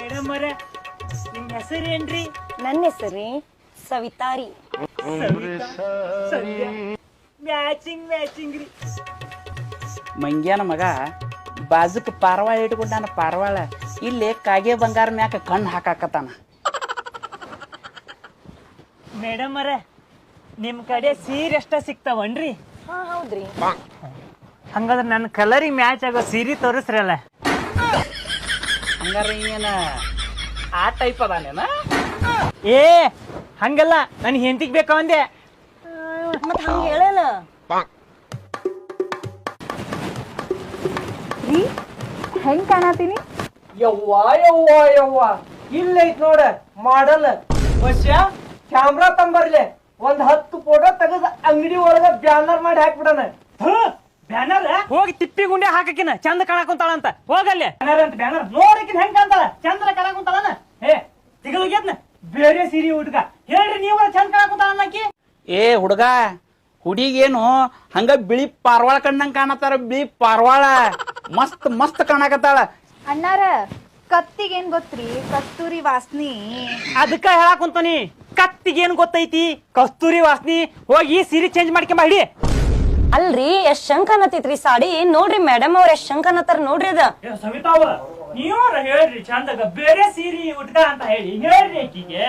Madam ಅವರ ನಿಮ್ ಹೆಸರೇನ್ರಿ? ನನ್ನ ಹೆಸರಿ ಸವಿತಾರಿ. ಮ್ಯಾಚಿಂಗ್ ಮ್ಯಾಚಿಂಗ್ ರೀ. ಮಂಗ್ಯಾನ ಮಗ ಬಾಜುಕ್ ಪಾರವಾಳ ಇಟ್ಕೊಂಡಾನ. ಪಾರವಾಳ ಇಲ್ಲಿ ಕಾಗೆ ಬಂಗಾರ ಮ್ಯಾಕ ಕಣ್ಣು ಹಾಕಾಕತ್ತಾನ. ಮೇಡಮ್ ಅವರ ನಿಮ್ ಕಡೆ ಸೀರೆ ಎಷ್ಟ ಸಿಗ್ತಾವನ್ರಿ? ಹಾ ಹೌದ್ರಿ. ಹಂಗಾದ್ರೆ ನನ್ನ ಕಲರಿಗೆ ಮ್ಯಾಚ್ ಆಗೋ ಸೀರೆ ತೋರಿಸ್ರಲ್ಲ. ಹಂಗಾರ ಏನ ಆ ಟೈಪ್ ಅದಾನೇನ? ಏ ಹಂಗಲ್ಲ, ನನ್ ಹೆಂಡತಿಗ್ ಬೇಕಾ ಒಂದೆ. ಮತ್ ಹಂಗ ಹೇಳಲ್ಲ ರೀ, ಹೆಂಗ್ ಕಾಣತೀನಿ? ಯವ್ವಾ ಯವ್ವಾ ಯವ್ವಾ, ಇಲ್ಲೈತ್ ನೋಡ ಮಾಡಲ್. ವರ್ಷ ಕ್ಯಾಮ್ರಾ ತಂಬರ್ಲೆ ಒಂದ್ 10 ಫೋಟೋ ತೆಗೆದ ಅಂಗಡಿ ಒಳಗ ಬ್ಯಾನರ್ ಮಾಡಿ ಹಾಕ್ಬಿಡಣ. ಬ್ಯಾನರ್ ಹೋಗಿ ತಿಪ್ಪಿ ಗುಂಡೆ ಹಾಕಕಿನ ಚಂದ ಕಾಣಕುಂತಾಳಂತ. ಹೋಗಲ್ಲಿ ಬ್ಯಾನರ್ ಅಂತ ಬ್ಯಾನರ್ ನೋಡಕಿನ ಹೆಂಗ್ ಕಾಣ್ತಾಳ, ಚಂದ ಕಾಣಕುಂತಾಳನ. ಏ ತಿಗಳಗ್ಯದ್ನ ಬೇರೆ ಸೀರೆ ಹುಡುಗ ಹೇಳ್ರಿ, ನೀವು ಚಂದ ಕಾಣಕುಂತಾಳನ್ನಕಿ. ಏ ಹುಡುಗ, ಹುಡುಗೇನು ಹಂಗ ಬಿಳಿ ಪಾರ್ವಾಳ ಕಣ್ಣಂಗ್ ಕಾಣತಾರ. ಬಿಳಿ ಪಾರ್ವಾಳ ಮಸ್ತ್ ಮಸ್ತ್ ಕಾಣಕತ್ತಾಳ. ಅಣ್ಣಾರ, ಕತ್ತಿಗೇನ್ ಗೊತ್ತ್ರಿ? ಕಸ್ತೂರಿ ವಾಸ್ನಿ. ಅದಕ್ಕ ಹೇಳಾಕುಂತಾನಿ, ಕತ್ತಿಗೇನ್ ಗೊತ್ತೈತಿ? ಕಸ್ತೂರಿ ವಾಸ್ನಿ. ಹೋಗಿ ಈ ಸೀರೆ ಚೇಂಜ್ ಮಾಡ್ಕೊಂಬ ಹಿಡಿ. ಅಲ್ರಿ, ಎಷ್ಟ್ ಶಂಕ ಅನ್ನತೈತ್ರಿ ಸಾಡಿ. ನೋಡ್ರಿ ಮೇಡಮ್ ಅವ್ರ ಎಷ್ಟ್ ಶಂಕ ಅನ್ನತಾರ ನೋಡ್ರಿ. ಅದ ಸವಿತಾ ಅವ್ರ ನೀವ್ರ ಹೇಳ್ರಿ ಚಂದಾಗ ಬೇರೆ ಸೀರೆ ಹುಡ್ಗ ಅಂತ ಹೇಳಿ ಹೇಳ್ರಿ ಆಕಿಗೆ.